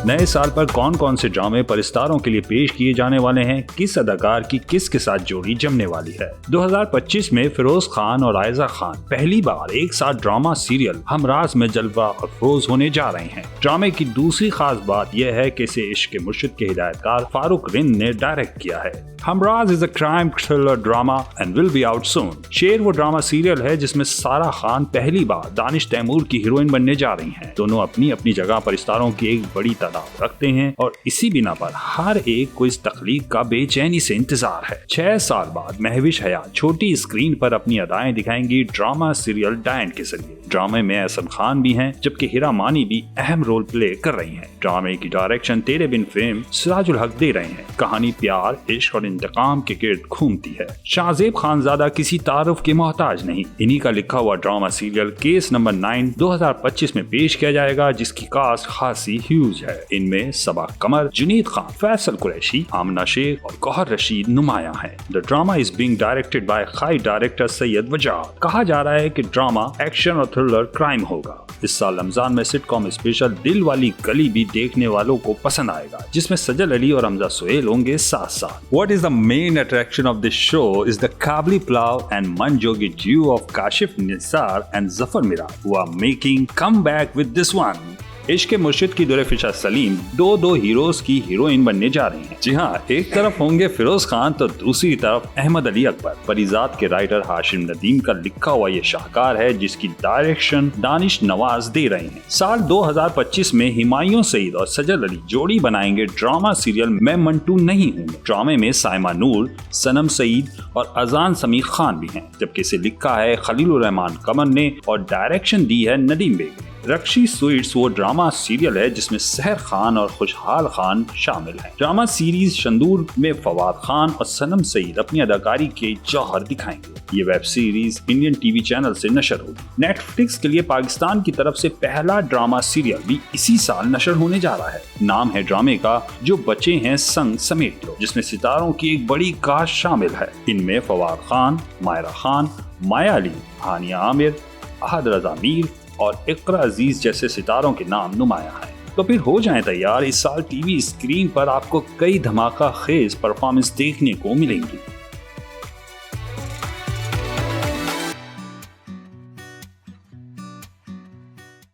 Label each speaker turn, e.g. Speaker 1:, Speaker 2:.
Speaker 1: नए साल पर कौन कौन से ड्रामे परिस्तारों के लिए पेश किए जाने वाले हैं, किस अदाकार की किस के साथ जोड़ी जमने वाली है। 2025 में फिरोज खान और आयजा खान पहली बार एक साथ ड्रामा सीरियल हमराज में जलवा अफरोज होने जा रहे हैं। ड्रामे की दूसरी खास बात यह है कि इसे इश्क मुर्शिद के हिदायतकार फारूक रिंद ने डायरेक्ट किया है। Humraaz is a crime thriller drama and will be out soon. शेर वो ड्रामा सीरियल है जिसमें सारा खान पहली बार दानिश तैमूर की हीरोइन बनने जा रही हैं। दोनों अपनी अपनी जगह परिस्तारों की एक बड़ी तादाद रखते हैं और इसी बिना पर हर एक को इस तख्लीक का बेचैनी से इंतजार है। 6 साल बाद महविश हयात छोटी स्क्रीन पर अपनी अदाएं दिखाएंगी ड्रामा सीरियल डायन के जरिए। ड्रामे में एहसन खान भी हैं, जबकि हिरा मानी भी अहम रोल प्ले कर रही हैं। ड्रामे की डायरेक्शन तेरे बिन फेम सिराजुल हक दे रहे हैं। कहानी प्यार, इश्क और इंतकाम के गिर्द घूमती है। शाहजेब खानजादा किसी तारुफ के मोहताज नहीं। इन्हीं का लिखा हुआ ड्रामा सीरियल केस नंबर 9 2025 में पेश किया जाएगा, जिसकी कास्ट खासी ह्यूज है। इनमें सबा कमर, जुनीद खान, फैसल कुरैशी, आमना शेख और गौहर रशीद नुमाया हैं। The drama is being directed by खाई डायरेक्टर सैयद वजाद। कहा जा रहा है कि ड्रामा एक्शन और थ्रिलर क्राइम होगा। इस साल रमजान में सिटकॉम स्पेशल दिल वाली गली भी देखने वालों को पसंद आएगा, जिसमें सजल अली और हमजा सुहेल होंगे साथ साथ। What is the main attraction of this show is the Kabli Pulav and Manjogi duo of Kashif Nisar and Zafar Mirad, who are making comeback with this one. इश्क मुर्शिद की दुरेफिशा सलीम दो हीरोज की हीरोइन बनने जा रही हैं। जी हाँ, एक तरफ होंगे फिरोज खान तो दूसरी तरफ अहमद अली अकबर। परिजात के राइटर हाशिम नदीम का लिखा हुआ ये शाहकार है, जिसकी डायरेक्शन दानिश नवाज दे रहे हैं। साल 2025 में हिमायूं सईद और सजल अली जोड़ी बनाएंगे ड्रामा सीरियल मैं मंटू नहीं हूँ। ड्रामे में साइमा नूर, सनम सईद और अजान समीर खान भी हैं, जबकि इसे लिखा है खलीलुर रहमान कमर ने और डायरेक्शन दी है नदीम बेग ने। रक्षी स्वीट्स वो ड्रामा सीरियल है जिसमें सहर खान और खुशहाल खान शामिल हैं। ड्रामा सीरीज शंदूर में फवाद खान और सनम सईद अपनी अदाकारी के जौहर दिखाएंगे। ये web series Indian TV channel से नशर होगी। नेटफ्लिक्स के लिए पाकिस्तान की तरफ से पहला ड्रामा सीरियल भी इसी साल नशर होने जा रहा है। नाम है ड्रामे का जो बचे हैं संग समेट लो, जिसमें सितारों की एक बड़ी कास्ट शामिल है। इनमें फवाद खान, मायरा खान, माया अली, हानिया आमिर, अहद रजा मीर और इकरा अजीज जैसे सितारों के नाम नुमाया हैं। तो फिर हो जाएं तैयार, इस साल टीवी स्क्रीन पर आपको कई धमाका खेज परफॉर्मेंस देखने को मिलेंगी।